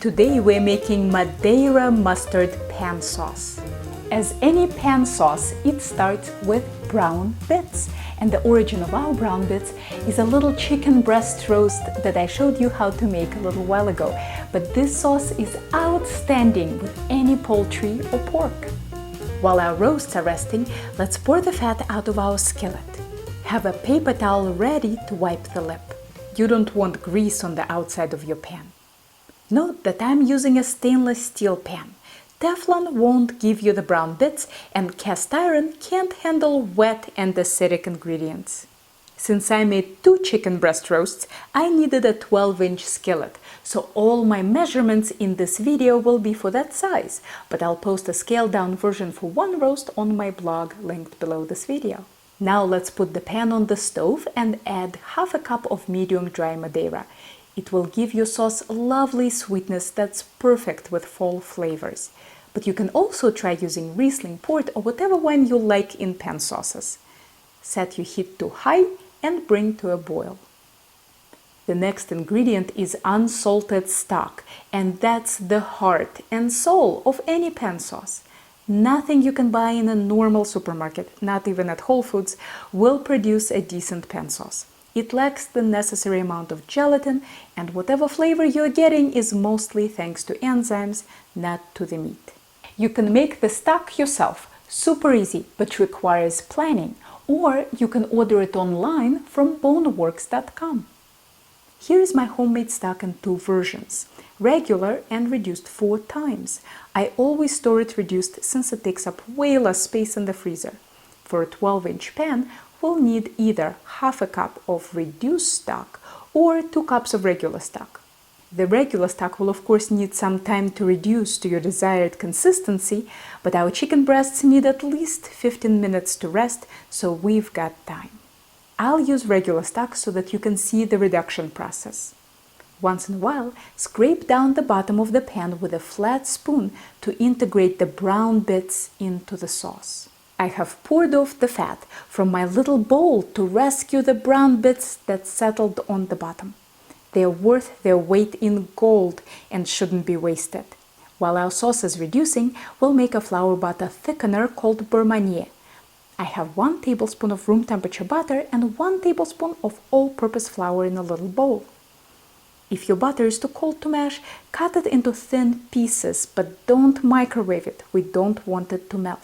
Today we're making Madeira Mustard Pan Sauce. As any pan sauce, it starts with brown bits. And the origin of our brown bits is a little chicken breast roast that I showed you how to make a little while ago. But this sauce is outstanding with any poultry or pork. While our roasts are resting, let's pour the fat out of our skillet. Have a paper towel ready to wipe the lip. You don't want grease on the outside of your pan. Note that I'm using a stainless steel pan. Teflon won't give you the brown bits, and cast iron can't handle wet and acidic ingredients. Since I made 2 chicken breast roasts, I needed a 12-inch skillet, so all my measurements in this video will be for that size, but I'll post a scaled-down version for one roast on my blog linked below this video. Now let's put the pan on the stove and add half a cup of medium dry Madera. It will give your sauce a lovely sweetness that's perfect with fall flavors. But you can also try using Riesling port or whatever wine you like in pan sauces. Set your heat to high and bring to a boil. The next ingredient is unsalted stock, and that's the heart and soul of any pan sauce. Nothing you can buy in a normal supermarket, not even at Whole Foods, will produce a decent pan sauce. It lacks the necessary amount of gelatin, and whatever flavor you're getting is mostly thanks to enzymes, not to the meat. You can make the stock yourself, super easy, but requires planning, or you can order it online from boneworks.com. Here is my homemade stock in 2 versions, regular and reduced 4 times. I always store it reduced since it takes up way less space in the freezer. For a 12-inch pan, we'll need either half a cup of reduced stock or 2 cups of regular stock. The regular stock will of course need some time to reduce to your desired consistency, but our chicken breasts need at least 15 minutes to rest, so we've got time. I'll use regular stock so that you can see the reduction process. Once in a while, scrape down the bottom of the pan with a flat spoon to integrate the brown bits into the sauce. I have poured off the fat from my little bowl to rescue the brown bits that settled on the bottom. They're worth their weight in gold and shouldn't be wasted. While our sauce is reducing, we'll make a flour butter thickener called Beurre Manie. I have 1 tablespoon of room temperature butter and 1 tablespoon of all-purpose flour in a little bowl. If your butter is too cold to mash, cut it into thin pieces, but don't microwave it. We don't want it to melt.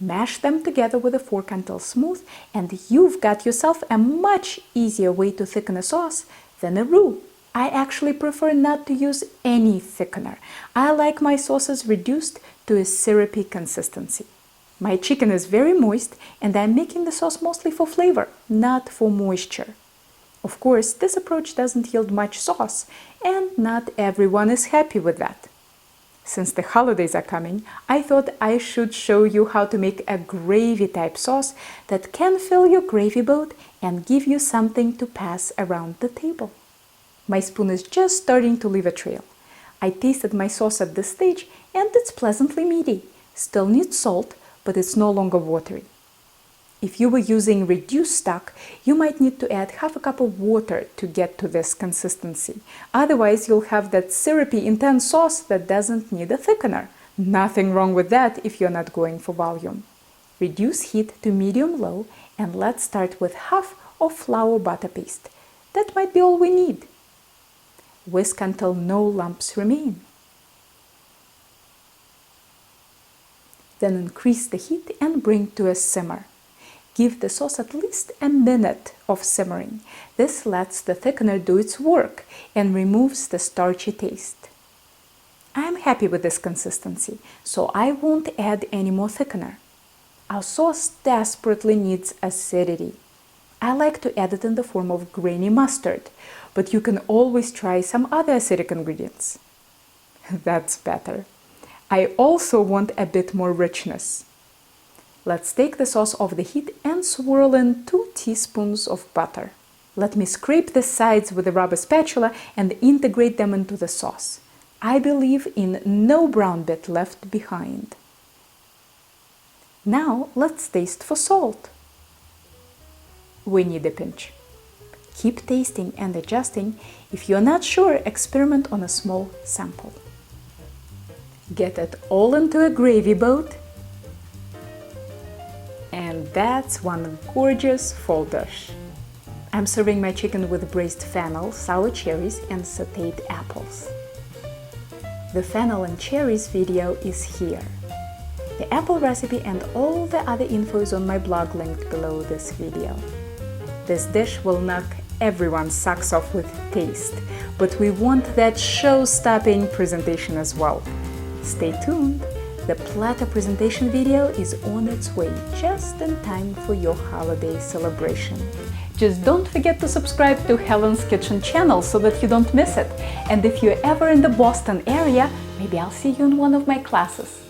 Mash them together with a fork until smooth, and you've got yourself a much easier way to thicken a sauce than a roux. I actually prefer not to use any thickener. I like my sauces reduced to a syrupy consistency. My chicken is very moist, and I'm making the sauce mostly for flavor, not for moisture. Of course, this approach doesn't yield much sauce, and not everyone is happy with that. Since the holidays are coming, I thought I should show you how to make a gravy-type sauce that can fill your gravy boat and give you something to pass around the table. My spoon is just starting to leave a trail. I tasted my sauce at this stage, and it's pleasantly meaty. Still needs salt, but it's no longer watery. If you were using reduced stock, you might need to add half a cup of water to get to this consistency. Otherwise, you'll have that syrupy, intense sauce that doesn't need a thickener. Nothing wrong with that if you're not going for volume. Reduce heat to medium-low, and let's start with half of flour butter paste. That might be all we need. Whisk until no lumps remain. Then increase the heat and bring to a simmer. Give the sauce at least a minute of simmering. This lets the thickener do its work and removes the starchy taste. I'm happy with this consistency, so I won't add any more thickener. Our sauce desperately needs acidity. I like to add it in the form of grainy mustard, but you can always try some other acidic ingredients. That's better. I also want a bit more richness. Let's take the sauce off the heat and swirl in 2 teaspoons of butter. Let me scrape the sides with a rubber spatula and integrate them into the sauce. I believe in no brown bit left behind. Now let's taste for salt. We need a pinch. Keep tasting and adjusting If you're not sure, experiment on a small sample. Get it all into a gravy boat, and that's one gorgeous fall dish. I'm serving my chicken with braised fennel, sour cherries, and sautéed apples. The fennel and cherries video is here. The apple recipe and all the other info is on my blog linked below this video. This dish will knock everyone's socks off with taste, but we want that show-stopping presentation as well. Stay tuned, the platter presentation video is on its way just in time for your holiday celebration. Just don't forget to subscribe to Helen's Kitchen channel so that you don't miss it. And if you're ever in the Boston area, maybe I'll see you in one of my classes.